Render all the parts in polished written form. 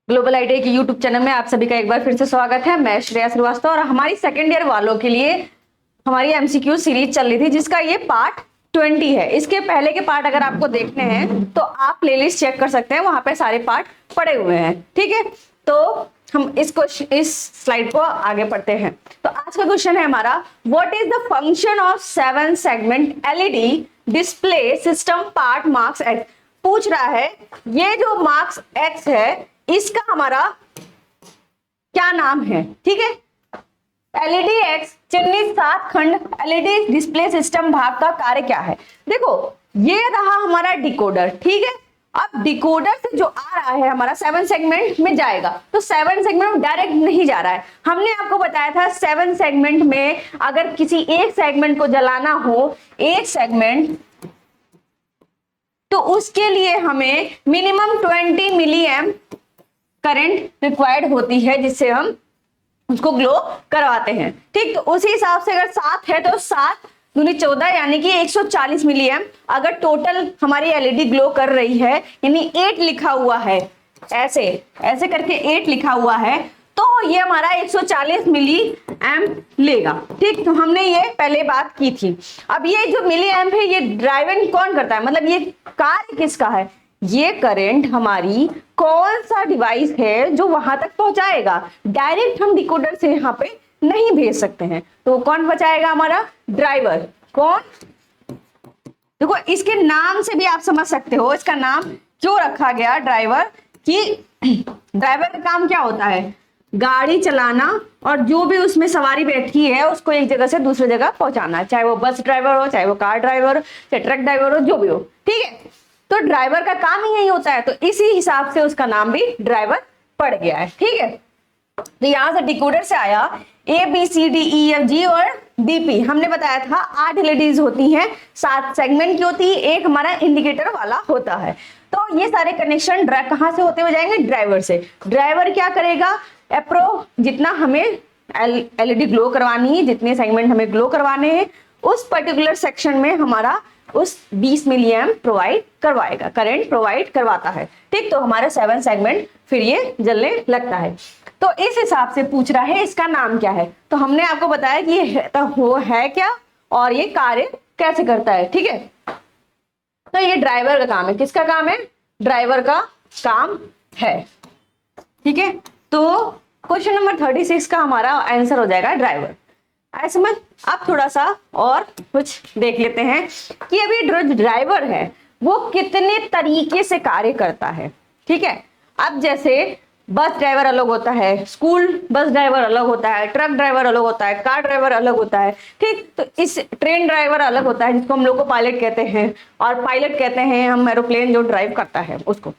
Global IT के YouTube channel में आप सभी का एक बार फिर से स्वागत है। मैं श्रेया श्रीवास्तव और हमारी सेकेंड ईयर वालों के लिए हमारी एमसीक्यू सीरीज चल रही थी जिसका ये पार्ट 20 है। इसके पहले के पार्ट अगर आपको देखने हैं तो आप प्लेलिस्ट चेक कर सकते हैं, वहां पे सारे पार्ट पड़े हुए हैं। ठीक है, तो हम इस स्लाइड को आगे पढ़ते हैं। तो आज का क्वेश्चन है हमारा, what is the function of 7 segment LED display system part marks x. पूछ रहा है ये जो मार्क्स एक्स है इसका हमारा क्या नाम है। ठीक है, एलईडी एक्स चिन्हित 7 खंड एलईडी डिस्प्ले सिस्टम भाग का कार्य क्या है। देखो ये रहा हमारा डिकोडर। ठीक है, अब डिकोडर से जो आ रहा है हमारा 7 सेगमेंट में जाएगा, तो 7 सेगमेंट में डायरेक्ट नहीं जा रहा है। हमने आपको बताया था 7 सेगमेंट में अगर किसी एक सेगमेंट को जलाना हो, एक सेगमेंट, तो उसके लिए हमें minimum 20 milli amp current required होती है जिससे हम उसको ग्लो करवाते हैं। ठीक, तो उसी हिसाब से अगर 7 है तो 7 दूनी 14 यानी कि 140 मिली एम्प। अगर टोटल हमारी एलईडी ग्लो कर रही है यानी 8 लिखा हुआ है, ऐसे ऐसे करके 8 लिखा हुआ है, तो ये हमारा 140 मिली एम्प लेगा। ठीक, तो हमने ये पहले बात की थी। अब ये जो मिली एम्प है ये ड्राइविंग कौन करता है, मतलब ये कार्य किसका है, ये करंट हमारी कौन सा डिवाइस है जो वहां तक पहुंचाएगा। डायरेक्ट हम डिकोडर से यहाँ पे नहीं भेज सकते हैं, तो कौन बचाएगा, हमारा ड्राइवर। कौन, देखो इसके नाम से भी आप समझ सकते हो इसका नाम क्यों रखा गया ड्राइवर, कि ड्राइवर का काम क्या होता है, गाड़ी चलाना और जो भी उसमें सवारी बैठी है उसको एक जगह से दूसरी जगह पहुंचाना, चाहे वो बस ड्राइवर हो, चाहे वो कार ड्राइवर हो, चाहे ट्रक ड्राइवर हो, जो भी हो। ठीक है, तो ड्राइवर का काम ही यही होता है, तो इसी हिसाब से उसका नाम भी ड्राइवर पड़ गया है। ठीक है, तो यहां से डिकोडर से आया A B C D E F G और डीपी। हमने बताया था 8 एलईडीज होती हैं, 7 सेगमेंट की होती है, एक हमारा इंडिकेटर वाला होता है। तो ये सारे कनेक्शन कहां से होते हुए जाएंगे, ड्राइवर से। ड्राइवर क्या करेगा, अप्रो जितना हमें एलईडी ग्लो करवानी है, जितने सेगमेंट हमें ग्लो करवाने हैं, उस पर्टिकुलर सेक्शन में हमारा उस 20 मिली एम्प प्रोवाइड करवाएगा, करंट प्रोवाइड करवाता है। ठीक, तो हमारे 7 सेगमेंट फिर ये जलने लगता है। तो इस हिसाब से पूछ रहा है इसका नाम क्या है, तो हमने आपको बताया कि ये वो है क्या और ये कार्य कैसे करता है। ठीक है, तो ये ड्राइवर का काम है। किसका काम है, ड्राइवर का काम है। ठीक है, तो क्वेश्चन नंबर 36 का हमारा आंसर हो जाएगा ड्राइवर। आए समझ। अब थोड़ा सा और कुछ देख लेते हैं कि अभी जो ड्राइवर है वो कितने तरीके से कार्य करता है। ठीक है, अब जैसे बस ड्राइवर अलग होता है, स्कूल बस ड्राइवर अलग होता है, ट्रक ड्राइवर अलग होता है, कार ड्राइवर अलग होता है। ठीक, तो इस ट्रेन ड्राइवर अलग होता है जिसको हम लोग को पायलट कहते हैं, और पायलट कहते हैं हम एरोप्लेन जो ड्राइव करता है उसको।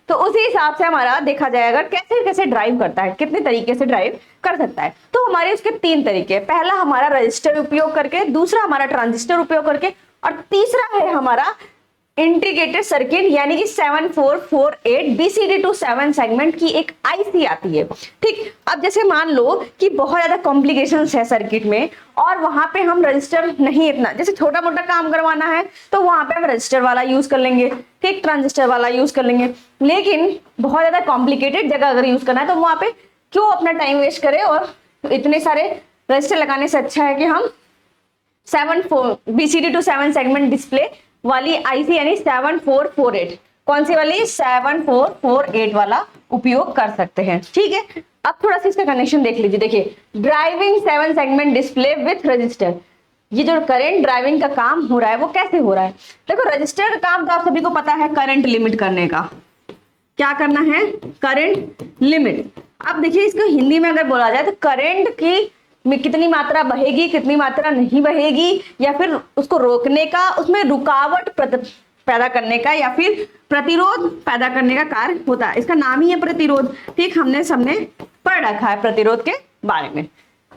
तो उसी हिसाब से हमारा देखा जाएगा कैसे कैसे ड्राइव करता है, कितने तरीके से ड्राइव कर सकता है। तो हमारे उसके 3 तरीके हैं। पहला हमारा रजिस्टर उपयोग करके, दूसरा हमारा ट्रांजिस्टर उपयोग करके, और तीसरा है हमारा इंटीग्रेटेड सर्किट यानी कि 7448 BCD टू 7 सेगमेंट की एक आईसी आती है। ठीक, अब जैसे मान लो कि बहुत ज्यादा कॉम्प्लिकेशंस है सर्किट में और वहां पे हम रजिस्टर नहीं, इतना जैसे छोटा मोटा काम करवाना है तो वहां पे हम रजिस्टर वाला यूज कर लेंगे, ठीक, ट्रांजिस्टर वाला यूज कर लेंगे। लेकिन बहुत ज्यादा कॉम्प्लिकेटेड जगह अगर यूज करना है तो वहां पे क्यों अपना टाइम वेस्ट करें, और इतने सारे रजिस्टर लगाने से अच्छा है कि हम BCD टू 7 सेगमेंट डिस्प्ले वाली आईसी यानी 7448, कौन सी वाली, 7448 वाला उपयोग कर सकते हैं। ठीक है, अब थोड़ा सा इसका कनेक्शन देख लीजिए। देखिए, driving 7 segment display with register, ये जो करंट ड्राइविंग का काम हो रहा है वो कैसे हो रहा है। देखो रजिस्टर का काम तो आप सभी को पता है, करंट लिमिट करने का। क्या करना है, करंट लिमिट। अब देखिए इसको हिंदी में अगर बोला जाए तो करंट की में कितनी मात्रा बहेगी, कितनी मात्रा नहीं बहेगी, या फिर उसको रोकने का, उसमें रुकावट पैदा करने का, या फिर प्रतिरोध पैदा करने का कार्य होता है। इसका नाम ही है प्रतिरोध। ठीक, हमने सबने पढ़ रखा है प्रतिरोध के बारे में।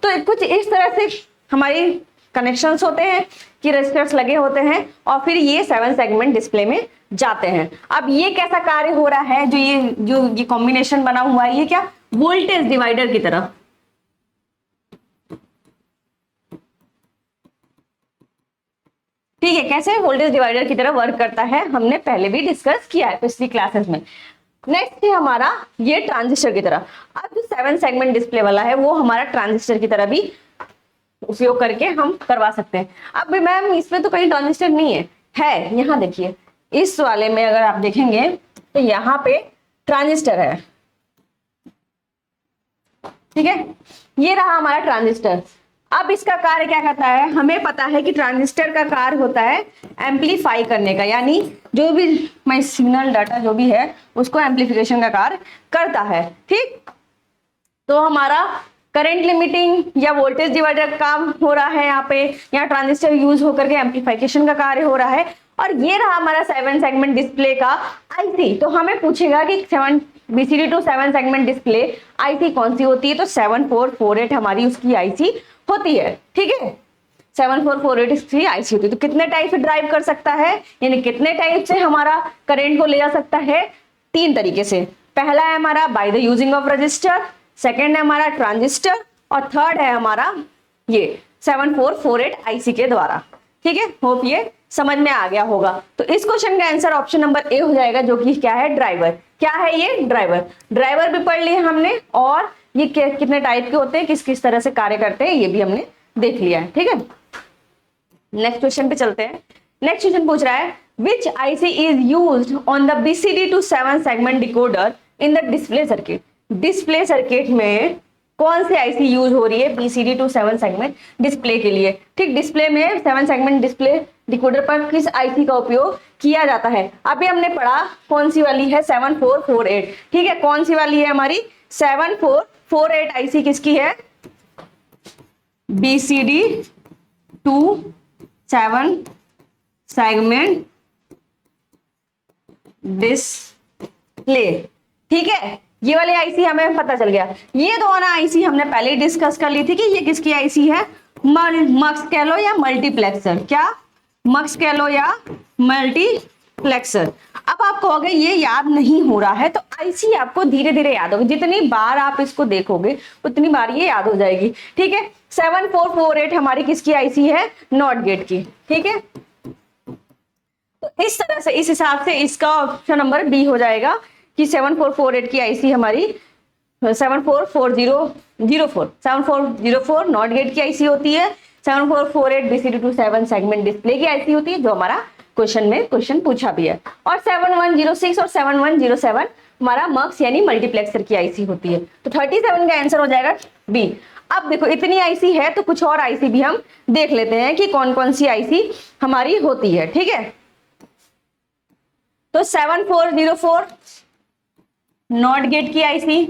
तो कुछ इस तरह से हमारी कनेक्शंस होते हैं कि रेजिस्टर्स लगे होते हैं और फिर ये 7 सेगमेंट डिस्प्ले में जाते हैं। अब ये कैसा कार्य हो रहा है, जो ये कॉम्बिनेशन बना हुआ है, ये क्या, वोल्टेज डिवाइडर की तरह। ठीक है, कैसे वोल्टेज डिवाइडर की तरह वर्क करता है हमने पहले भी डिस्कस किया है पिछली क्लासेस में। नेक्स्ट है हमारा ये ट्रांजिस्टर की तरह। अब जो 7 सेगमेंट डिस्प्ले वाला है वो हमारा ट्रांजिस्टर की तरह भी उपयोग करके हम करवा सकते हैं। अब भी मैम इसमें तो कहीं ट्रांजिस्टर नहीं है यहाँ देखिए, इस वाले में अगर आप देखेंगे तो यहाँ पे ट्रांजिस्टर है, ठीक है, ये रहा हमारा ट्रांजिस्टर। अब इसका कार्य क्या करता है, हमें पता है कि ट्रांजिस्टर का कार्य होता है एम्पलीफाई करने का, यानी जो भी मैं सिग्नल डाटा जो भी है उसको एम्पलीफिकेशन का कार्य करता है, ठीक। तो हमारा करंट लिमिटिंग या वोल्टेज डिवाइडर का काम हो रहा है यहाँ पे, यहाँ ट्रांजिस्टर यूज होकर के एम्पलीफिकेशन का कार्य हो रहा है। और ये रहा हमारा 7 सेगमेंट डिस्प्ले का आईसी। तो हमें पूछेगा कि 7 BCD to 7 segment display IC कौन सी होती है, तो 7448 हमारी उसकी आईसी होती है, ठीक है। 7448 इसकी आईसी होती है। तो कितने टाइप से ड्राइव कर सकता है, यानी कितने टाइप से हमारा करंट को ले जा सकता है, 3 तरीके से। पहला है हमारा by the using of register, second है हमारा ट्रांजिस्टर, और थर्ड है हमारा ये 7448 आईसी के द्वारा, ठीक है। होप ये समझ में आ गया होगा। तो इस क्वेश्चन का आंसर ऑप्शन नंबर ए हो जाएगा, जो कि क्या है, ड्राइवर। क्या है ये, ड्राइवर। ड्राइवर भी पढ़ लिए हमने, और ये कितने टाइप के होते हैं, किस किस तरह से कार्य करते हैं, ये भी हमने देख लिया है, ठीक है। नेक्स्ट क्वेश्चन पे चलते हैं। नेक्स्ट क्वेश्चन पूछ रहा है which IC is used on the BCD to 7 segment decoder in the display circuit. Display circuit में कौन सी आईसी यूज हो रही है BCD टू 7 सेगमेंट डिस्प्ले के लिए, ठीक। डिस्प्ले में 7 सेगमेंट डिस्प्ले डिकोडर पर किस आईसी का उपयोग किया जाता है। अभी हमने पढ़ा कौन सी वाली है, 7448, ठीक है। कौन सी वाली है हमारी 7448 आईसी किसकी है, BCD टू 7 सेगमेंट डिस्प्ले, ठीक है। ये वाली आईसी हमें पता चल गया। ये दोनों आईसी हमने पहले ही डिस्कस कर ली थी कि ये किसकी आईसी है, मक्स कह लो या मल्टीप्लेक्सर। क्या, मक्स कह लो या मल्टीप्लेक्सर। अब आप कहोगे ये याद नहीं हो रहा है, तो आईसी आपको धीरे धीरे याद होगी, जितनी बार आप इसको देखोगे उतनी बार ये याद हो जाएगी, ठीक है। 7448 हमारी किसकी आईसी है, नॉट गेट की, ठीक है। तो इस तरह से, इस हिसाब से इसका ऑप्शन नंबर बी हो जाएगा कि 7448 की आईसी हमारी 7404 नॉट गेट की आईसी होती है, 7448 BCD टू 7 सेगमेंट डिस्प्ले की आईसी होती है, जो हमारा क्वेश्चन में क्वेश्चन पूछा भी है। और 7106 और 7107 हमारा मक्स यानी मल्टीप्लेक्सर की आईसी होती है। तो 37 का आंसर हो जाएगा बी। अब देखो इतनी आईसी है तो कुछ और आईसी भी हम देख लेते हैं कि कौन कौन सी आईसी हमारी होती है, ठीक है। तो 7404 नॉट गेट की आईसी,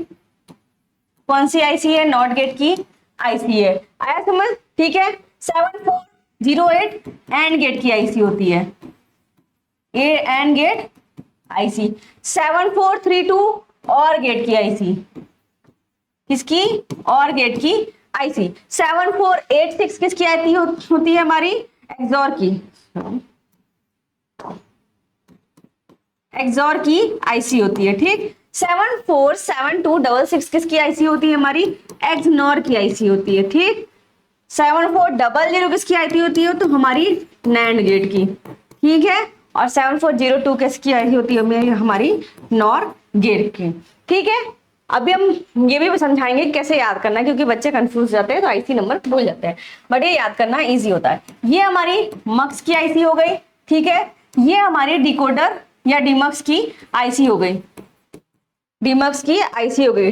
कौन सी आईसी है, नॉट गेट की आईसी है, आया समझ, ठीक है। 7408 एंड गेट की आईसी होती है, ए एंड गेट आईसी। 7432 और गेट की आईसी, किसकी, और गेट की आईसी। 7486 किसकी आईसी होती है हमारी, एक्सॉर की, एक्सॉर की आईसी होती है, ठीक। 747266 किसकी आईसी होती है हमारी, एक्सनॉर की आईसी होती है, ठीक। 7400 किसकी आईसी होती है, तो हमारी नैंड गेट की, ठीक है। और 7402 किसकी आईसी होती है हमारी, नॉर गेट की, ठीक है। अभी हम ये भी समझाएंगे कैसे याद करना है, क्योंकि बच्चे कंफ्यूज जाते हैं तो आईसी नंबर भूल जाते हैं, बट ये याद करना इजी होता है। ये हमारी मक्स की आईसी हो गई, ठीक है। ये हमारी डिकोडर या डीमक्स की आईसी हो गई, डीमक्स की आईसी हो गई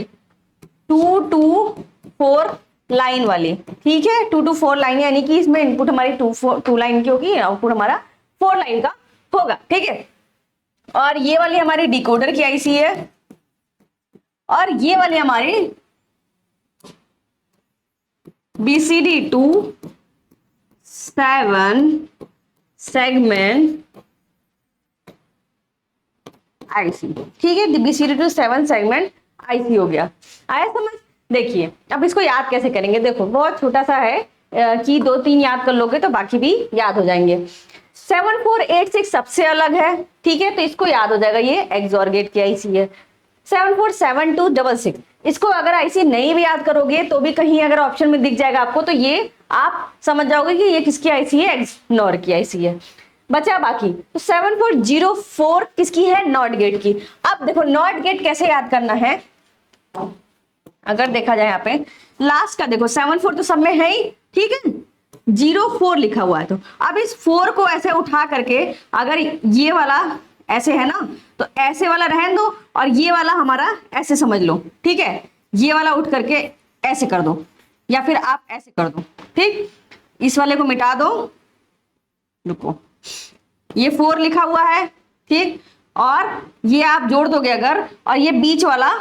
2 to 4 लाइन वाली, ठीक है। 2 to 4 लाइन, यानी कि इसमें इनपुट हमारी 2 लाइन की होगी, आउटपुट हमारा 4 लाइन का होगा, ठीक है। और ये वाली हमारी डिकोडर की आईसी है, और ये वाली हमारी BCD टू 7 सेगमेंट आईसी, ठीक है। BCD टू 7 सेगमेंट आईसी हो गया, आया समझ। देखिए अब इसको याद कैसे करेंगे, देखो बहुत छोटा सा है कि 2-3 याद कर लोगे तो बाकी भी याद हो जाएंगे। 7486 सबसे अलग है, ठीक है, तो इसको याद हो जाएगा, ये एक्सॉर गेट की आईसी है। 747266 इसको अगर आईसी नहीं भी याद करोगे तो भी कहीं अगर ऑप्शन में दिख जाएगा आपको, तो ये आप समझ जाओगे कि ये किसकी आईसी है, एक्सनॉर की आईसी है। बचा बाकी। तो 7404 किसकी है? नॉट गेट की। अब देखो नॉट गेट कैसे याद करना है, अगर देखा जाए यहाँ पे लास्ट का देखो 74 तो सब में है ही, ठीक है, 04 लिखा हुआ है। तो अब इस 4 को ऐसे उठा करके अगर ये वाला ऐसे है ना, तो ऐसे वाला रहने दो और ये वाला हमारा ऐसे समझ लो, ठीक है, ये वाला उठ करके ऐसे कर दो या फिर आप ऐसे कर दो, ठीक, इस वाले को मिटा दो, रुको, ये 4 लिखा हुआ है, ठीक, और ये आप जोड़ दोगे अगर, और ये बीच वाला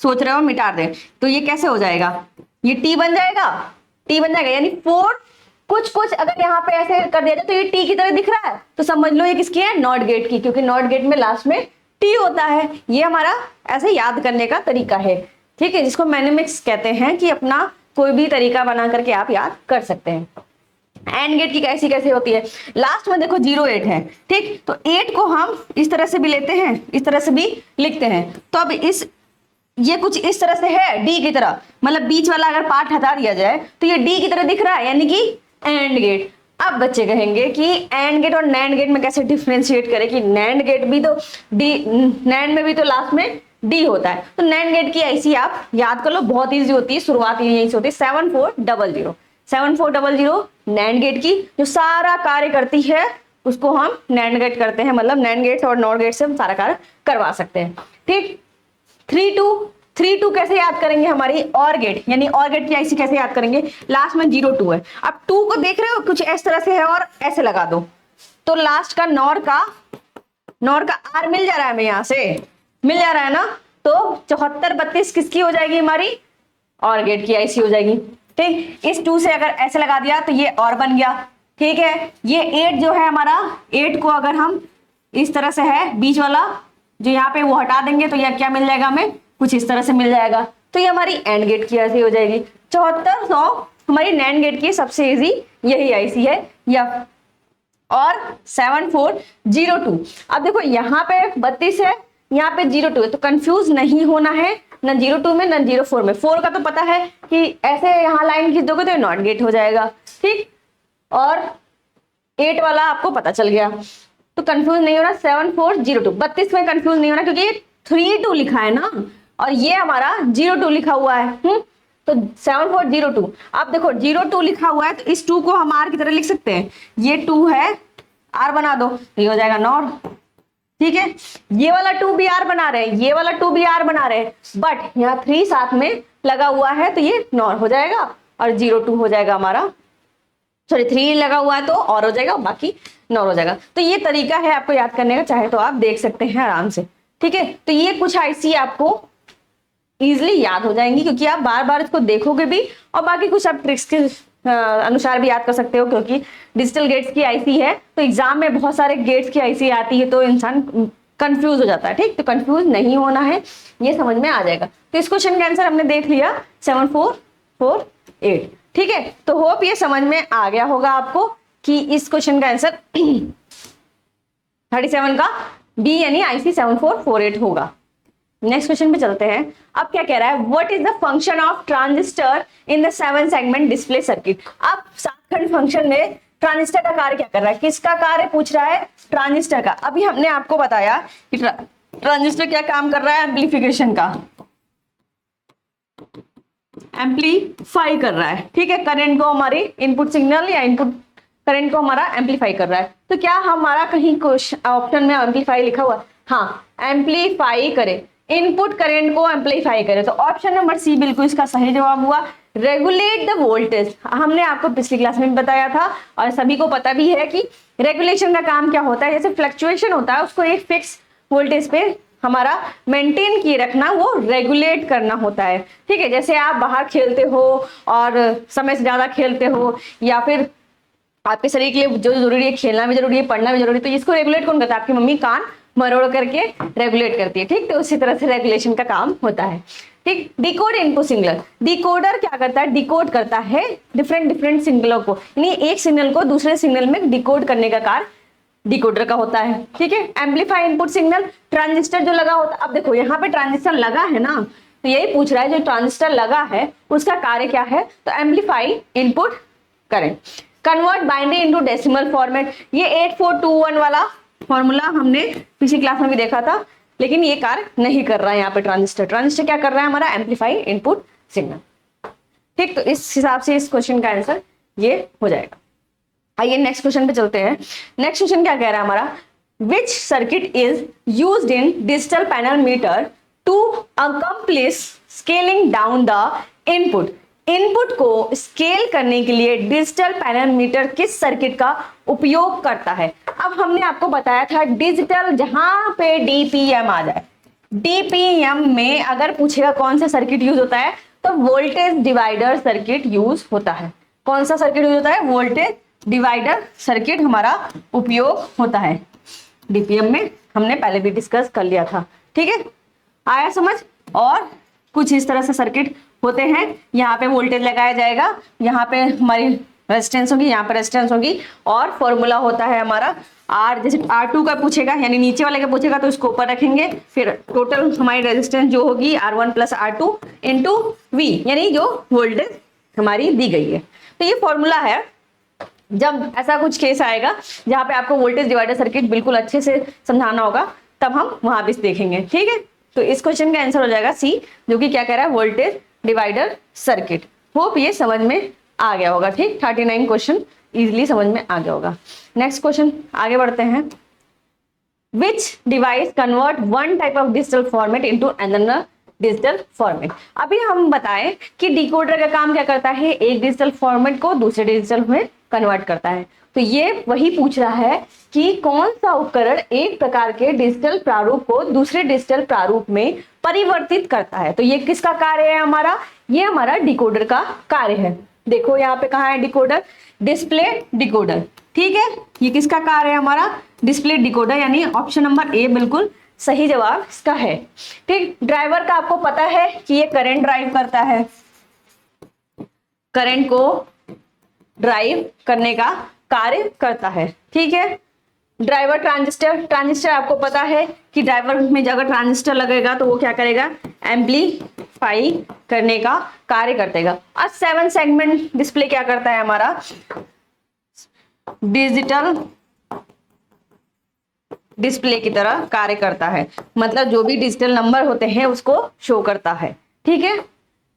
सोच रहे हो मिटा दे, तो ये कैसे हो जाएगा? ये टी बन जाएगा, टी बन जाएगा, यानी 4 कुछ कुछ अगर यहाँ पे ऐसे कर दिया जाए तो ये टी की तरह दिख रहा है, तो समझ लो ये किसकी है? नॉट गेट की, क्योंकि नॉट गेट में लास्ट में टी होता है। ये हमारा ऐसे याद करने का तरीका है, ठीक है, जिसको मैनेमिक्स कहते हैं, कि अपना कोई भी तरीका बना करके आप याद कर सकते हैं। एंड गेट की कैसी कैसे होती है? लास्ट में देखो 08 है, ठीक, तो 8 को हम इस तरह से भी लेते हैं, इस तरह से भी लिखते हैं। तो अब ये कुछ इस तरह से है डी की तरह, मतलब बीच वाला अगर पार्ट हटा दिया जाए तो ये डी की तरह दिख रहा है, यानी कि एंड गेट। अब बच्चे कहेंगे कि एंड गेट और नैंड गेट में कैसे डिफरेंशिएट करें, कि नैंड गेट भी तो डी, नैंड में भी तो लास्ट में डी होता है। तो नैंड गेट की ऐसी आप याद कर लो, बहुत इजी होती है, शुरुआत यहीं से होती है, 7400 7400 नैंड गेट की, जो सारा कार्य करती है उसको हम नैंड गेट करते हैं, मतलब नैंड गेट और नॉट गेट से हम सारा कार्य करवा सकते हैं, ठीक। 32 कैसे याद करेंगे? हमारी और गेट, यानी और गेट की ऐसी कैसे याद करेंगे? लास्ट में 02 है, अब 2 को देख रहे हो कुछ इस तरह से है और ऐसे लगा दो, तो लास्ट का नॉर का आर मिल जा रहा है, हमें यहां से मिल जा रहा है ना, तो 7432 किसकी हो जाएगी? हमारी और गेट की ऐसी हो जाएगी, ठीक। इस 2 से अगर ऐसे लगा दिया तो ये और बन गया, ठीक है। ये 8 जो है हमारा, 8 को अगर हम इस तरह से है बीच वाला जो यहाँ पे वो हटा देंगे तो यह क्या मिल जाएगा हमें? कुछ इस तरह से मिल जाएगा, तो ये हमारी एंड गेट की ऐसी हो जाएगी। 7400 हमारी नैंड गेट की सबसे इजी यही ऐसी है, या और 7402। अब देखो यहाँ पे 32 है, यहाँ पे 02 है, तो कंफ्यूज नहीं होना है, न 02 में न 04 में। 4 का तो पता है कि ऐसे यहाँ लाइन खींच दोगे तो नॉट गेट हो जाएगा, ठीक, और 8 वाला आपको पता चल गया, तो कंफ्यूज नहीं होना। 7402 32 में कंफ्यूज नहीं होना, क्योंकि ये 32 लिखा है ना और ये हमारा 02 लिखा हुआ है, तो 7402। अब देखो 02 लिखा हुआ है तो इस 2 को हम आर की तरह लिख सकते हैं, ये 2 है, आर बना दो तो ये हो जाएगा नॉर, ठीक है। ये वाला 2 भी आर बना रहे हैं, ये वाला 2 भी आर बना रहे हैं, बट यहाँ 3 साथ में लगा हुआ है तो ये नॉर हो जाएगा और 02 हो जाएगा हमारा, सॉरी 3 लगा हुआ है तो और हो जाएगा, बाकी नॉर हो जाएगा। तो ये तरीका है आपको याद करने का, चाहे तो आप देख सकते हैं आराम से, ठीक है। तो ये कुछ ऐसी आपको इजिली याद हो जाएंगी, क्योंकि आप बार बार इसको देखोगे भी और बाकी कुछ आप ट्रिक्स के अनुसार भी याद कर सकते हो, क्योंकि डिजिटल गेट्स की आईसी है तो एग्जाम में बहुत सारे गेट्स की आईसी आती है तो इंसान कंफ्यूज हो जाता है, ठीक। तो कंफ्यूज नहीं होना है, ये समझ में आ जाएगा। तो इस क्वेश्चन का आंसर हमने देख लिया 7448, ठीक है। तो होप ये समझ में आ गया होगा आपको कि इस क्वेश्चन का आंसर 37 का बी यानी आईसी 7448 होगा। नेक्स्ट क्वेश्चन पे चलते हैं। अब क्या कह रहा है? What is the function of transistor in the 7 segment display circuit. अब 7 खंड फंक्शन में ट्रांजिस्टर का कार्य क्या कर रहा है? किसका कार्य पूछ रहा है? ट्रांजिस्टर का। अभी हमने आपको बताया कि ट्रांजिस्टर क्या काम कर रहा है? एम्प्लीफिकेशन का, एम्प्लीफाई कर रहा है, ठीक है। करंट को हमारे इनपुट सिग्नल या इनपुट करंट को हमारा एम्प्लीफाई कर रहा है। तो क्या हमारा कहीं ऑप्शन में एम्प्लीफाई लिखा हुआ? हाँ, एम्प्लीफाई करे, इनपुट करंट को एम्प्लीफाई करे, तो ऑप्शन नंबर सी बिल्कुल इसका सही जवाब हुआ। रेगुलेट द वोल्टेज, हमने आपको पिछली क्लास में बताया था और सभी को पता भी है कि रेगुलेशन का काम क्या होता है। जैसे फ्लक्चुएशन होता है उसको एक फिक्स वोल्टेज पे हमारा मेंटेन किए रखना, वो रेगुलेट करना होता है, ठीक है। जैसे आप बाहर खेलते हो और समय से ज्यादा खेलते हो, या फिर आपके शरीर के लिए जो जरूरी है, खेलना भी जरूरी है, पढ़ना भी जरूरी है, तो इसको रेगुलेट कौन करता है? आपकी मम्मी कान मरोड़ करके रेगुलेट करती है, ठीक। तो उसी तरह से रेगुलेशन का काम होता है, ठीक। डिकोड इनपुट सिग्नल, डिकोडर क्या करता है? डिकोड करता है डिफरेंट सिग्नलों को, यानी एक सिग्नल को दूसरे सिग्नल में डिकोड करने का कार्य डिकोडर का होता है, ठीक है। एम्पलीफाई इनपुट सिग्नल, ट्रांजिस्टर जो लगा होता है, अब देखो यहाँ पे ट्रांजिस्टर लगा है ना, तो यही पूछ रहा है जो ट्रांजिस्टर लगा है उसका कार्य क्या है? तो amplify input current. Convert binary into decimal format, ये 8421 वाला फॉर्मूला हमने पिछली क्लास में भी देखा था, लेकिन ये कार्य नहीं कर रहा है यहाँ पे ट्रांजिस्टर। ट्रांजिस्टर क्या कर रहा है हमारा, एम्पलीफाई इनपुट सिग्नल। ठीक, तो इस हिसाब से इस क्वेश्चन का आंसर ये हो जाएगा। आइए नेक्स्ट क्वेश्चन पे चलते हैं। नेक्स्ट क्वेश्चन क्या कह रहा है हमारा, which circuit is used in digital panel meter to accomplish scaling down the input. Input को स्केल करने के लिए डिजिटल पैनल मीटर किस सर्किट का उपयोग करता है। अब हमने आपको बताया था डिजिटल, जहां पे डीपीएम आ जाए, डीपीएम में अगर पूछेगा कौन सा सर्किट यूज होता है तो वोल्टेज डिवाइडर सर्किट यूज होता है। कौन सा सर्किट यूज होता है, वोल्टेज डिवाइडर सर्किट हमारा उपयोग होता है। डीपीएम में हमने पहले भी डिस्कस कर लिया था। ठीक है, आया समझ। और कुछ इस तरह से सर्किट होते हैं, यहाँ पे वोल्टेज लगाया जाएगा, यहाँ पे हमारी रेजिस्टेंस होगी, यहाँ पे रेजिस्टेंस होगी, और फॉर्मूला होता है हमारा आर। जैसे R2 का पूछेगा यानी नीचे वाले का पूछेगा तो इसको ऊपर रखेंगे, फिर टोटल हमारी रेजिस्टेंस जो होगी R1 + R2 इंटू V, यानी जो वोल्टेज हमारी दी गई है। तो ये फॉर्मूला है। जब ऐसा कुछ केस आएगा जहाँ पे आपको वोल्टेज डिवाइडर सर्किट बिल्कुल अच्छे से समझाना होगा, तब हम वहां भी देखेंगे। ठीक है, तो इस क्वेश्चन का आंसर हो जाएगा सी, जो कि क्या कह रहा है, वोल्टेज डिवाइडर सर्किट। होप ये समझ में आ गया होगा। ठीक, 39 क्वेश्चन इजिली समझ में आ गया होगा। नेक्स्ट क्वेश्चन आगे बढ़ते हैं। विच device convert one type of digital format into another digital format. अभी हम बताएं कि डिकोडर का काम क्या करता है, एक डिजिटल फॉर्मेट को दूसरे डिजिटल में कन्वर्ट करता है। तो ये वही पूछ रहा है कि कौन सा उपकरण एक प्रकार के डिजिटल प्रारूप को दूसरे डिजिटल प्रारूप में परिवर्तित करता है। तो ये किसका कार्य है हमारा, ये हमारा डिकोडर का कार्य है। देखो यहाँ पे कहाँ है डिकोडर, डिस्प्ले डिकोडर। ठीक है, ये किसका कार्य है हमारा, डिस्प्ले डिकोडर, यानी ऑप्शन नंबर ए बिल्कुल सही जवाब इसका है। ठीक, ड्राइवर का आपको पता है कि ये करंट ड्राइव करता है, करंट को ड्राइव करने का कार्य करता है। ठीक है, ड्राइवर ट्रांजिस्टर, ट्रांजिस्टर आपको पता है कि ड्राइवर में अगर ट्रांजिस्टर लगेगा तो वो क्या करेगा, एम्पलीफाई करने का कार्य करेगा। और 7 सेगमेंट डिस्प्ले क्या करता है हमारा, डिजिटल डिस्प्ले की तरह कार्य करता है, मतलब जो भी डिजिटल नंबर होते हैं उसको शो करता है। ठीक है,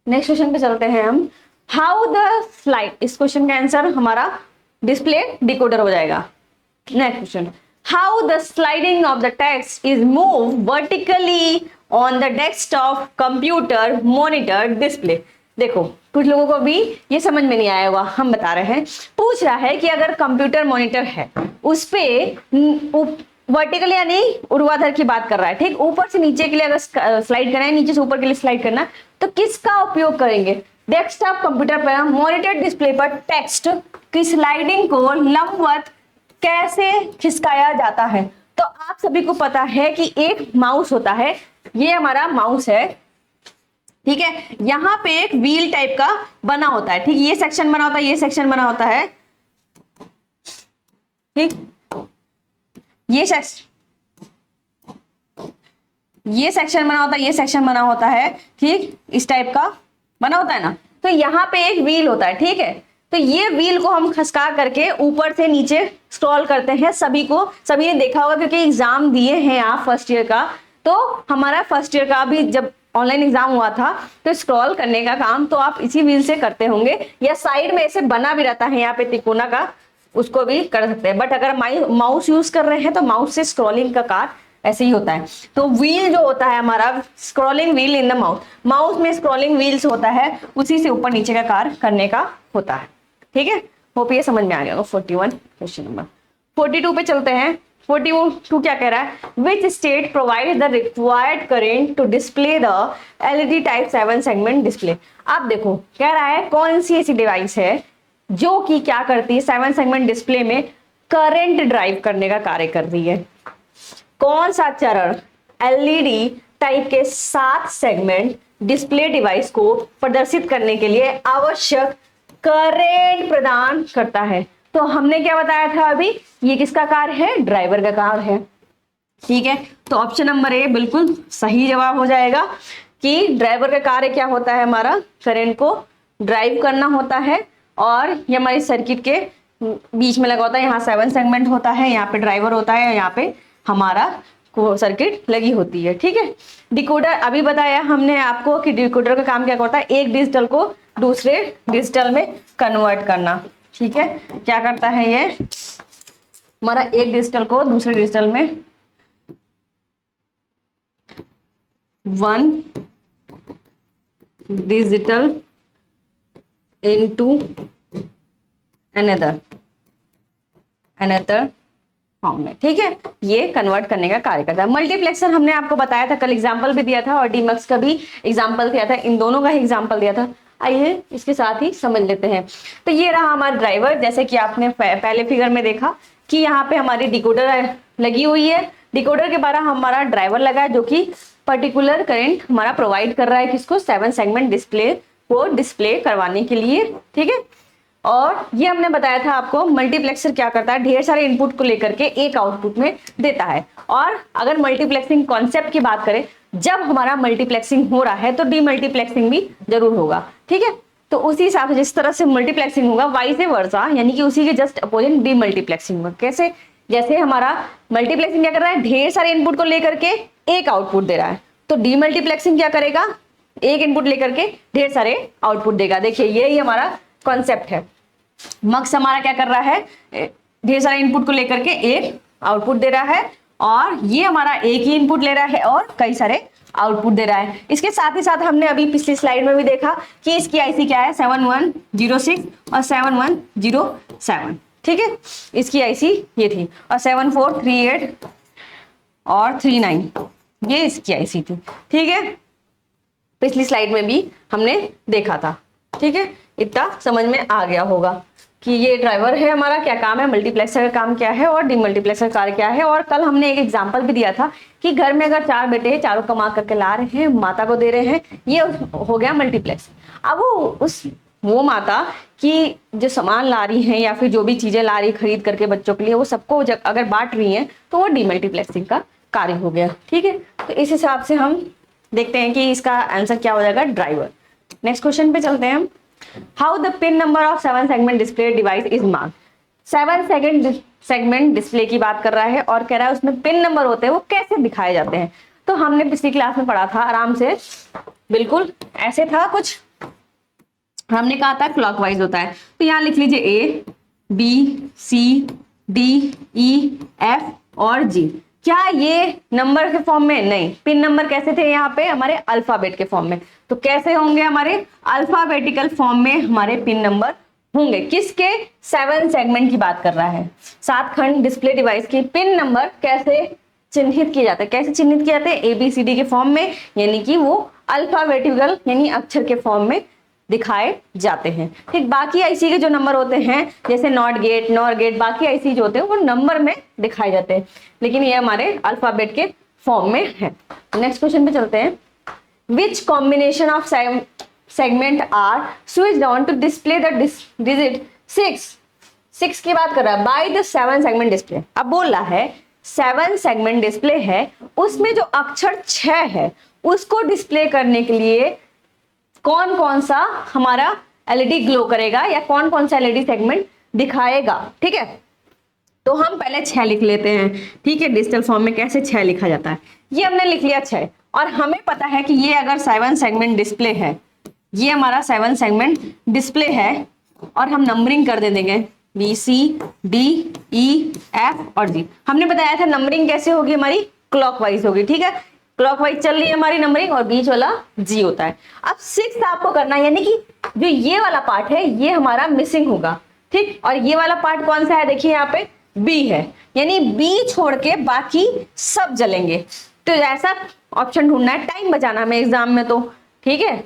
नेक्स्ट क्वेश्चन पे चलते हैं हम। हाउ द स्लाइड, इस क्वेश्चन का आंसर हमारा डिस्प्ले डिकोडर हो जाएगा। Next question, how the sliding of the text is move vertically on the desktop computer monitor display. देखो कुछ लोगों को भी ये समझ में नहीं आया होगा, हम बता रहे हैं। पूछ रहा है कि अगर कंप्यूटर मॉनिटर है उस पे वर्टिकल यानी ऊर्ध्वाधर की बात कर रहा है। ठीक, ऊपर से नीचे के लिए अगर स्लाइड करना है, नीचे से ऊपर के लिए स्लाइड करना है, तो किसका उपयोग करेंगे, डेस्कटॉप कंप्यूटर पर मॉनिटर डिस्प्ले पर टेक्स्ट की स्लाइडिंग को लंबवत कैसे खिसकाया जाता है। तो आप सभी को पता है कि एक माउस होता है, ये हमारा माउस है। ठीक है, यहाँ पे एक व्हील टाइप का बना होता है। ठीक, ये सेक्शन बना होता है, ये सेक्शन बना होता है। ठीक, ये सेक्शन बना होता है, ये सेक्शन बना होता है। ठीक, इस टाइप का बना होता है ना। तो यहाँ पे एक व्हील होता है। ठीक है, तो ये व्हील को हम खसका करके ऊपर से नीचे स्क्रॉल करते हैं। सभी ने देखा होगा क्योंकि एग्जाम दिए हैं आप फर्स्ट ईयर का। तो हमारा फर्स्ट ईयर का भी जब ऑनलाइन एग्जाम हुआ था तो स्क्रॉल करने का काम तो आप इसी व्हील से करते होंगे, या साइड में ऐसे बना भी रहता है यहाँ पे तिकोना का, उसको भी कर सकते हैं। बट अगर माउस यूज कर रहे हैं तो माउस से स्क्रॉलिंग का कार्य ऐसे ही होता है। तो व्हील जो होता है हमारा, scrolling wheel in the mouse में स्क्रॉलिंग व्हील्स होता है, उसी से ऊपर नीचे का कार्य करने का होता है। ठीक है, होप ये समझ में आ गया। 41 क्वेश्चन नंबर 42 पे चलते हैं। 42 क्या कह रहा है, which state provide the required current to display the LED type 7 segment display. आप देखो कह रहा है कौन सी ऐसी डिवाइस है जो कि क्या करती है, 7 सेगमेंट डिस्प्ले में करंट ड्राइव करने का कार्य कर रही है। कौन सा चरण एलईडी टाइप के 7 सेगमेंट डिस्प्ले डिवाइस को प्रदर्शित करने के लिए आवश्यक करंट प्रदान करता है। तो हमने क्या बताया था अभी, ये किसका कार्य है, ड्राइवर का कार्य है। ठीक है, तो ऑप्शन नंबर ए बिल्कुल सही जवाब हो जाएगा कि ड्राइवर का कार्य क्या होता है, हमारा करंट को ड्राइव करना होता है। और ये हमारी सर्किट के बीच में लगा होता है, यहाँ 7 सेगमेंट होता है, यहाँ पे ड्राइवर होता है, यहाँ पे हमारा सर्किट लगी होती है। ठीक है, डिकोडर अभी बताया हमने आपको कि डिकोडर का काम क्या करता है, एक डिजिटल को दूसरे डिजिटल में कन्वर्ट करना। ठीक है, क्या करता है ये हमारा, एक डिजिटल को दूसरे डिजिटल में, one digital into another form में। ठीक है, ये कन्वर्ट करने का कार्य करता है। मल्टीप्लेक्सर हमने आपको बताया था, कल एग्जांपल भी दिया था और डीमक्स का भी एग्जांपल दिया था, इन दोनों का ही एग्जांपल दिया था। आइए इसके साथ ही समझ लेते हैं। तो ये रहा हमारा ड्राइवर, जैसे कि आपने पहले फिगर में देखा कि यहाँ पे हमारी डिकोडर लगी हुई है, डिकोडर के बारे हमारा ड्राइवर लगा है जो कि पर्टिकुलर करंट हमारा प्रोवाइड कर रहा है किसको, 7 सेगमेंट डिस्प्ले को डिस्प्ले करवाने के लिए। ठीक है, और ये हमने बताया था आपको मल्टीप्लेक्सर क्या करता है, ढेर सारे इनपुट को लेकर के एक आउटपुट में देता है। और अगर मल्टीप्लेक्सिंग कॉन्सेप्ट की बात करें, जब हमारा मल्टीप्लेक्सिंग हो रहा है तो डीमल्टीप्लेक्सिंग भी जरूर होगा। ठीक है, तो उसी हिसाब से जिस तरह से मल्टीप्लेक्सिंग होगा वाइस वर्सा, यानी कि उसी के जस्ट अपोजिट डीमल्टीप्लेक्सिंग होगा। कैसे, जैसे हमारा मल्टीप्लेक्सिंग क्या कर रहा है, ढेर सारे इनपुट को लेकर के एक आउटपुट दे रहा है, तो डीमल्टीप्लेक्सिंग क्या करेगा, एक इनपुट लेकर के ढेर सारे आउटपुट देगा। देखिए यही हमारा कॉन्सेप्ट है। मक्स हमारा क्या कर रहा है, ढेर सारे इनपुट को लेकर के एक आउटपुट दे रहा है, और ये हमारा एक ही इनपुट ले रहा है और कई सारे आउटपुट दे रहा है। इसके साथ ही साथ हमने अभी पिछली स्लाइड में भी देखा कि इसकी आईसी क्या है, 7106 और 7107। ठीक है, इसकी आईसी ये थी, और 7438 और 39 ये इसकी आईसी थी। ठीक है, पिछली स्लाइड में भी हमने देखा था। ठीक है, इतना समझ में आ गया होगा कि ये ड्राइवर है हमारा, क्या काम है, मल्टीप्लेक्सर का काम क्या है और डीमल्टीप्लेक्सर कार्य क्या है। और कल हमने एक एग्जांपल भी दिया था कि घर में अगर 4 बेटे हैं, चारों कमा करके ला रहे हैं, माता को दे रहे हैं, ये हो गया मल्टीप्लेक्स। अब वो माता की जो सामान ला रही है या फिर जो भी चीजें ला रही खरीद करके बच्चों के लिए, वो सबको अगर बांट रही है तो वो डीमल्टीप्लेक्सिंग का कार्य हो गया। ठीक है, तो इस हिसाब से हम देखते हैं कि इसका आंसर क्या हो जाएगा, ड्राइवर। नेक्स्ट क्वेश्चन पे चलते हैं हम। How the pin number of 7 segment display device is marked. 7 segment display की बात कर रहा है और कह रहा है उसमें पिन नंबर होते हैं, वो कैसे दिखाए जाते हैं। तो हमने पिछली क्लास में पढ़ा था आराम से, बिल्कुल ऐसे था कुछ, हमने कहा था क्लॉकवाइज होता है। तो यहाँ लिख लीजिए A B C D E F और जी। क्या ये नंबर के फॉर्म में, नहीं, पिन नंबर कैसे थे यहाँ पे, हमारे अल्फाबेट के फॉर्म में। तो कैसे होंगे, हमारे अल्फाबेटिकल फॉर्म में हमारे पिन नंबर होंगे। किसके, 7 सेगमेंट की बात कर रहा है। 7 खंड डिस्प्ले डिवाइस के पिन नंबर कैसे चिन्हित किए जाते हैं, कैसे चिन्हित किए जाते हैं, ABCD के फॉर्म में, यानी कि वो अल्फाबेटिकल यानी अक्षर के फॉर्म में दिखाए जाते हैं। ठीक, बाकी आईसी के जो नंबर होते हैं जैसे नॉट गेट, नॉर गेट, बाकी आईसी जो होते हैं वो नंबर में दिखाए जाते हैं, लेकिन ये हमारे अल्फाबेट के फॉर्म में है। नेक्स्ट क्वेश्चन पे चलते हैं। Which combination of segment are switched on to display the digit 6 की बात कर रहा है बाय द 7 सेगमेंट डिस्प्ले। अब बोल रहा है 7 सेगमेंट डिस्प्ले है, उसमें जो अक्षर 6 है उसको डिस्प्ले करने के लिए कौन कौन सा हमारा एलईडी ग्लो करेगा या कौन कौन सा एलईडी सेगमेंट दिखाएगा। ठीक है, तो हम पहले 6 लिख लेते हैं। ठीक है, डिजिटल फॉर्म में कैसे 6 लिखा जाता है, ये हमने लिख लिया 6, और हमें पता है कि ये अगर 7 सेगमेंट डिस्प्ले है, ये हमारा 7 सेगमेंट डिस्प्ले है, और हम नंबरिंग कर दे देंगे BCDEF और G। हमने बताया था नंबरिंग कैसे होगी, हमारी क्लॉकवाइज होगी। ठीक है, क्लॉकवाइज चल रही है हमारी नंबरिंग, और बीच वाला G होता है। अब 6 आपको करना है, यानी कि जो ये वाला पार्ट है ये हमारा मिसिंग होगा। ठीक, और ये वाला पार्ट कौन सा है, देखिए यहाँ पे B है, यानी B छोड़ के बाकी सब जलेंगे। तो ऐसा ऑप्शन ढूंढना है, टाइम बचाना हमें एग्जाम में। तो ठीक है,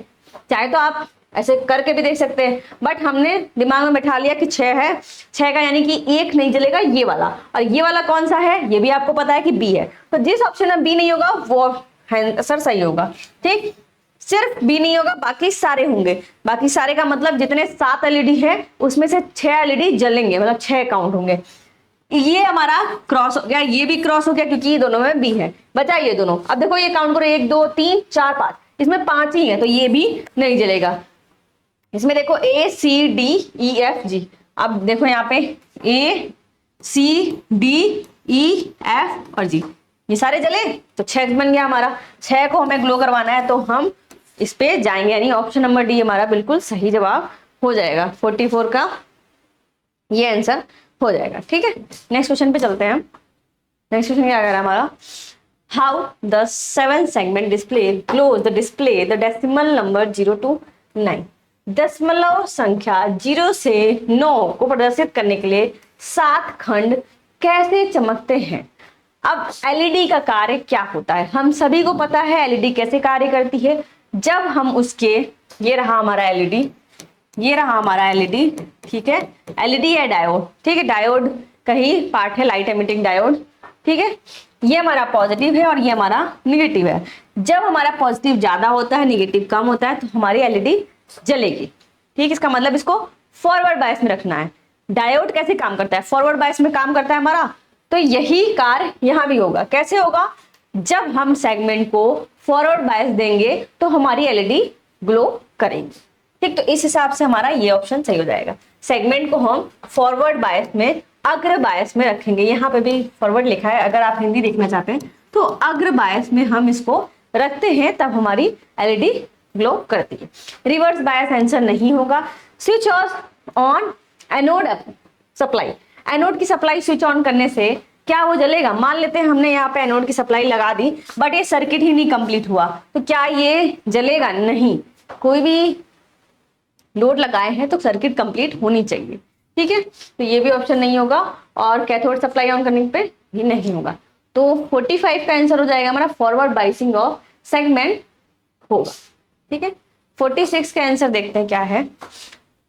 चाहे तो आप ऐसे करके भी देख सकते हैं, बट हमने दिमाग में बैठा लिया कि 6 है, 6 का यानी कि एक नहीं जलेगा ये वाला, और ये वाला कौन सा है, ये भी आपको पता है कि B है। तो जिस ऑप्शन में B नहीं होगा वो आंसर सही होगा। ठीक, सिर्फ B नहीं होगा, बाकी सारे होंगे। बाकी सारे का मतलब जितने 7 एलईडी है उसमें से 6 एलईडी जलेंगे, मतलब 6 काउंट होंगे। ये हमारा क्रॉस हो गया, ये भी क्रॉस हो गया क्योंकि ये दोनों में B है। बचा ये दोनों, अब देखो ये काउंट करो 1 2 3 4 5, इसमें 5 ही है तो ये भी नहीं जलेगा। इसमें देखो ACDEFG, अब देखो यहाँ पे ए सी डी ई एफ और जी, ये सारे जले तो 6 बन गया हमारा। 6 को हमें ग्लो करवाना है तो हम इस पे जाएंगे, यानी ऑप्शन नंबर डी हमारा बिल्कुल सही जवाब हो जाएगा। 44 का ये आंसर हो जाएगा। ठीक है, नेक्स्ट क्वेश्चन पे चलते हैं हम। नेक्स्ट क्वेश्चन क्या कह रहा है हमारा, how the 7 segment display glows the display the decimal number 0 to 9। दशमलव संख्या 0 से 9 को प्रदर्शित करने के लिए 7 खंड कैसे चमकते हैं। अब एलईडी का कार्य क्या होता है, हम सभी को पता है एलईडी कैसे कार्य करती है। जब हम उसके, ये रहा हमारा एलईडी, ये रहा हमारा एलईडी, ठीक है, एलईडी है डायोड, ठीक है, डायोड का ही पार्ट है, लाइट एमिटिंग डायोड, ठीक है। ये हमारा पॉजिटिव है और ये हमारा निगेटिव है। जब हमारा पॉजिटिव ज्यादा होता है, निगेटिव कम होता है, तो हमारी एलईडी जलेगी। ठीक, इसका मतलब इसको फॉरवर्ड बायस में रखना है। डायोड कैसे काम करता है, फॉरवर्ड बायस में काम करता है हमारा, तो यही कार्य यहां भी होगा। कैसे होगा, जब हम सेगमेंट को फॉरवर्ड बायस देंगे तो हमारी एलईडी ग्लो करेगी। ठीक, तो इस हिसाब से हमारा ये ऑप्शन सही हो जाएगा। सेगमेंट को हम फॉरवर्ड बायस में, अग्र बायस में रखेंगे। यहाँ पे भी फॉरवर्ड लिखा है, अगर आप हिंदी देखना चाहते हैं तो अग्र बायस में हम इसको रखते हैं, तब हमारी एलईडी ग्लो करती है। रिवर्स बायस आंसर नहीं होगा। Switch on anode supply, anode की सप्लाई स्विच ऑन करने से क्या वो जलेगा। मान लेते हैं हमने यहाँ पे एनोड की सप्लाई लगा दी, बट ये सर्किट ही नहीं कंप्लीट हुआ, तो क्या ये जलेगा, नहीं। कोई भी लोड लगाए हैं तो सर्किट कंप्लीट होनी चाहिए। ठीक है, तो ये भी ऑप्शन नहीं होगा, और कैथोड सप्लाई ऑन करने पे भी नहीं होगा। तो 45 का आंसर हो जाएगा हमारा फॉरवर्ड बाइसिंग ऑफ सेगमेंट होगा। ठीक है, 46 का आंसर देखते हैं क्या है।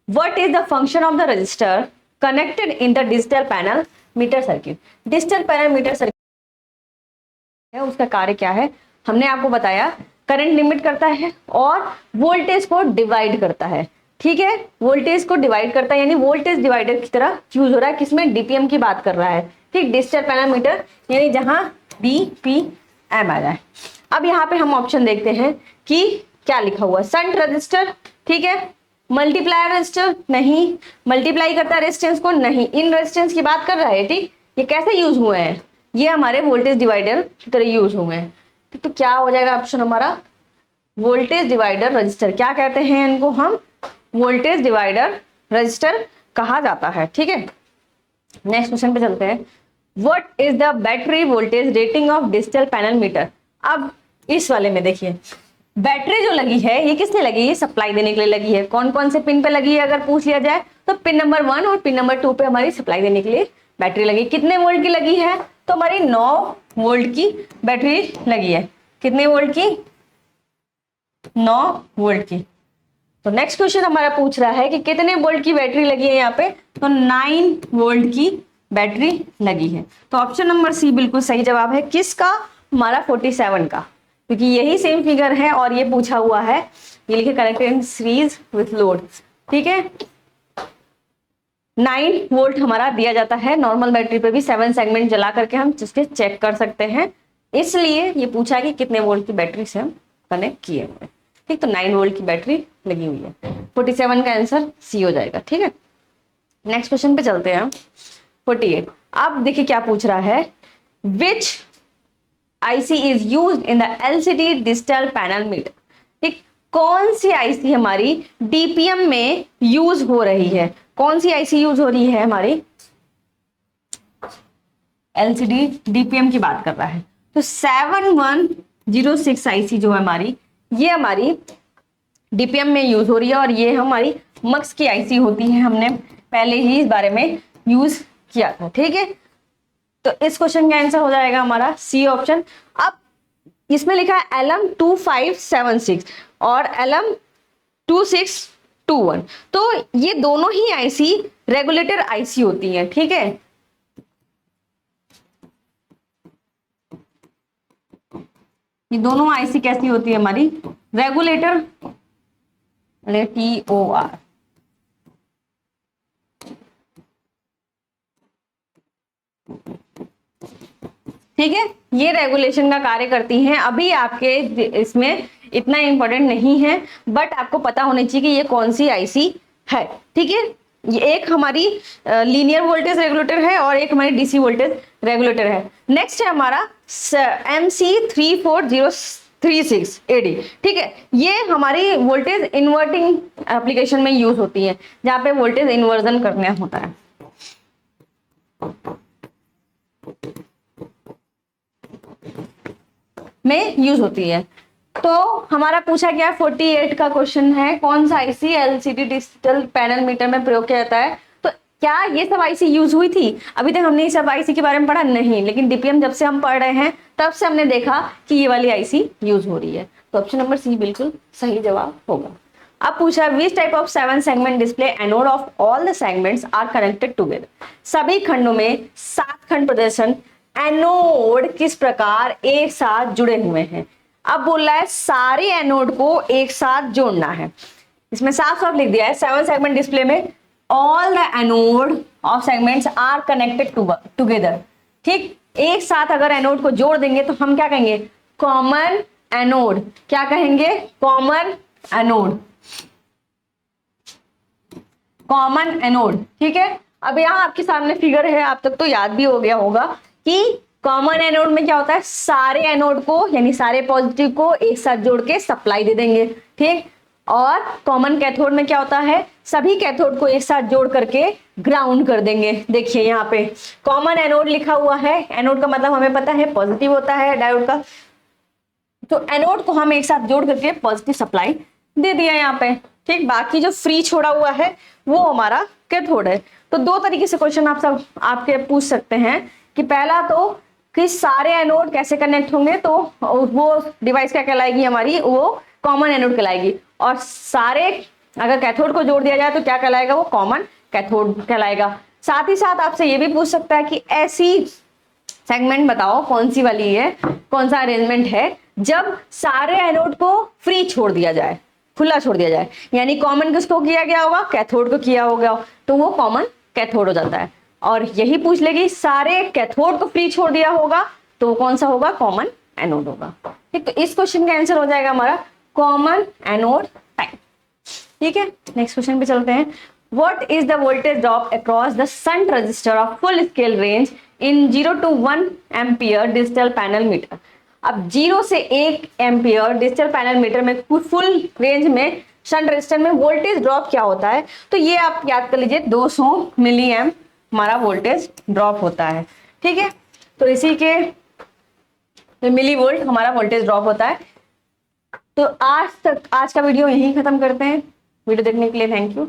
What is the function of the register connected in the digital panel meter circuit. Digital panel meter circuit है, उसका कार्य क्या है, हमने आपको बताया, करंट लिमिट करता है और वोल्टेज को डिवाइड करता है। ठीक है, वोल्टेज को डिवाइड करता है, यानी वोल्टेज डिवाइडर की तरह यूज हो रहा है। किसमें, डीपीएम की बात कर रहा है। ठीक, डिजिटल पैनल मीटर, यानी जहां डीपीएम आ जाए। अब यहाँ पे हम ऑप्शन देखते हैं कि क्या लिखा हुआ है। शंट रजिस्टर, ठीक है, मल्टीप्लायर रजिस्टर, नहीं। मल्टीप्लाई करता है रेजिस्टेंस को, नहीं। इन रेजिस्टेंस की बात कर रहा है। ठीक, ये कैसे यूज हुए हैं, ये हमारे वोल्टेज डिवाइडर की तरह यूज हुए हैं। तो क्या हो जाएगा ऑप्शन हमारा, वोल्टेज डिवाइडर रजिस्टर। क्या कहते हैं इनको हम, वोल्टेज डिवाइडर रजिस्टर कहा जाता है। ठीक है, नेक्स्ट क्वेश्चन पे चलते हैं। What is the battery voltage rating of digital panel meter. अब इस वाले में देखिए, बैटरी जो लगी है ये किसने लगी है, सप्लाई देने के लिए लगी है। कौन कौन से पिन पे लगी है अगर पूछ लिया जाए तो पिन नंबर 1 और पिन नंबर 2 पे हमारी सप्लाई देने के लिए बैटरी लगी। कितने वोल्ट की लगी है, तो हमारी 9 वोल्ट की बैटरी लगी है। कितने वोल्ट की, 9 वोल्ट की। तो नेक्स्ट क्वेश्चन हमारा पूछ रहा है कि कितने वोल्ट की बैटरी लगी है यहाँ पे, तो 9 वोल्ट की बैटरी लगी है। तो ऑप्शन नंबर सी बिल्कुल सही जवाब है। किसका, हमारा 47 का, क्योंकि यही सेम फिगर है और ये पूछा हुआ है। ये लिखे connected in series with load. ठीक है, 9 वोल्ट हमारा दिया जाता है। नॉर्मल बैटरी पे भी 7 सेगमेंट जला करके हम जिसके चेक कर सकते हैं, इसलिए ये पूछा है कि कितने वोल्ट की बैटरी से हम कनेक्ट किए हुए। ठीक, तो 9 वोल्ट की बैटरी लगी हुई है। 47 का आंसर सी हो जाएगा। ठीक है, नेक्स्ट क्वेश्चन पे चलते हैं हम। 48, अब देखिए क्या पूछ रहा है, which IC is used in the LCD digital panel meter. ठीक, कौन सी IC हमारी DPM में यूज हो रही है, कौन सी IC यूज हो रही है हमारी, LCD DPM की बात कर रहा है। तो 7106 IC जो है हमारी, ये हमारी DPM में यूज हो रही है, और ये हमारी मक्स की IC होती है। हमने पहले ही इस बारे में यूज किया था। ठीक है, तो इस क्वेश्चन का आंसर हो जाएगा हमारा सी ऑप्शन। अब इसमें लिखा है LM2576 और LM2621, तो ये दोनों ही IC रेगुलेटर IC होती हैं। ठीक है, ये दोनों IC कैसी होती है हमारी, रेगुलेटर, TOR। ठीक है, ये रेगुलेशन का कार्य करती हैं। अभी आपके इसमें इतना इंपॉर्टेंट नहीं है, बट आपको पता होना चाहिए कि ये कौन सी IC है। ठीक है, ये एक हमारी लीनियर वोल्टेज रेगुलेटर है और एक हमारी डीसी वोल्टेज रेगुलेटर है। नेक्स्ट है हमारा MC34036 AD। ठीक है, ये हमारी वोल्टेज इन्वर्टिंग एप्लीकेशन में यूज होती है, जहां पे वोल्टेज इन्वर्जन करना होता है। में यूज होती है। तो हमारा पूछा गया 48 का क्वेश्चन है, कौन सा IC LCD digital panel meter में प्रयोग किया जाता है। तो क्या ये सब आईसी यूज हुई थी? अभी तक हमने ये सब आईसी के बारे में पढ़ा नहीं, लेकिन डीपीएम जब से हम पढ़ रहे हैं तब से हमने देखा कि ये वाली आईसी यूज हो रही है। तो ऑप्शन नंबर सी बिल्कुल सही जवाब होगा। अब पूछा which type of 7 segment display anode of all the segments are connected together. सभी खंडों में 7 खंड प्रदर्शन एनोड किस प्रकार एक साथ जुड़े हुए हैं। अब बोल रहा है सारे एनोड को एक साथ जोड़ना है। इसमें साफ साफ लिख दिया है 7 सेगमेंट डिस्प्ले में all the anode of segments are connected together. ठीक, एक साथ अगर एनोड को जोड़ देंगे तो हम क्या कहेंगे? Common anode. क्या कहेंगे? Common anode. Common anode. ठीक है, अब यहाँ आपके सामने फिगर है, आप तक तो याद भी हो गया होगा कि कॉमन एनोड में क्या होता है, सारे एनोड को यानी सारे पॉजिटिव को एक साथ जोड़ के सप्लाई दे देंगे। ठीक, और कॉमन कैथोड में क्या होता है, सभी कैथोड को एक साथ जोड़ करके ग्राउंड कर देंगे। देखिए यहाँ पे कॉमन एनोड लिखा हुआ है, एनोड का मतलब हमें पता है पॉजिटिव होता है डायोड का, तो एनोड को हम एक साथ जोड़ करके पॉजिटिव सप्लाई दे दिया यहाँ पे। ठीक, बाकी जो फ्री छोड़ा हुआ है वो हमारा कैथोड है। तो दो तरीके से क्वेश्चन आप सब आपके पूछ सकते हैं कि पहला तो कि सारे एनोड कैसे कनेक्ट होंगे, तो वो डिवाइस क्या कहलाएगी हमारी, वो कॉमन एनोड कहलाएगी। और सारे अगर कैथोड को जोड़ दिया जाए तो क्या कहलाएगा, वो कॉमन कैथोड कहलाएगा। साथ ही साथ आपसे ये भी पूछ सकता है कि ऐसी सेगमेंट बताओ कौन सी वाली है, कौन सा अरेंजमेंट है जब सारे एनोड को फ्री छोड़ दिया जाए, खुला छोड़ दिया जाए, यानी कॉमन किसको किया गया होगा, कैथोड को किया होगा, तो वो कॉमन कैथोड हो जाता है। और यही पूछ लेगी सारे कैथोड को फ्री छोड़ दिया होगा तो वो कौन सा होगा, कॉमन एनोड होगा। ठीक, तो इस क्वेश्चन का आंसर हो जाएगा हमारा कॉमन एनोड टाइप। ठीक है, नेक्स्ट क्वेश्चन पे चलते हैं। What is the voltage drop across the shunt resistor of full scale range in 0 to 1 ampere digital panel meter? अब 0 से 1 एम्पियर डिजिटल पैनल मीटर में फुल रेंज में शंट रेजिस्टर में वोल्टेज ड्रॉप क्या होता है, तो ये आप याद कर लीजिए 200 मिली एम्प हमारा वोल्टेज ड्रॉप होता है। ठीक है, तो इसी के मिली वोल्ट हमारा वोल्टेज ड्रॉप होता है। तो आज का वीडियो यहीं खत्म करते हैं। वीडियो देखने के लिए थैंक यू,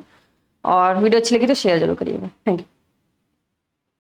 और वीडियो अच्छी लगी तो शेयर जरूर करिएगा। Thank you.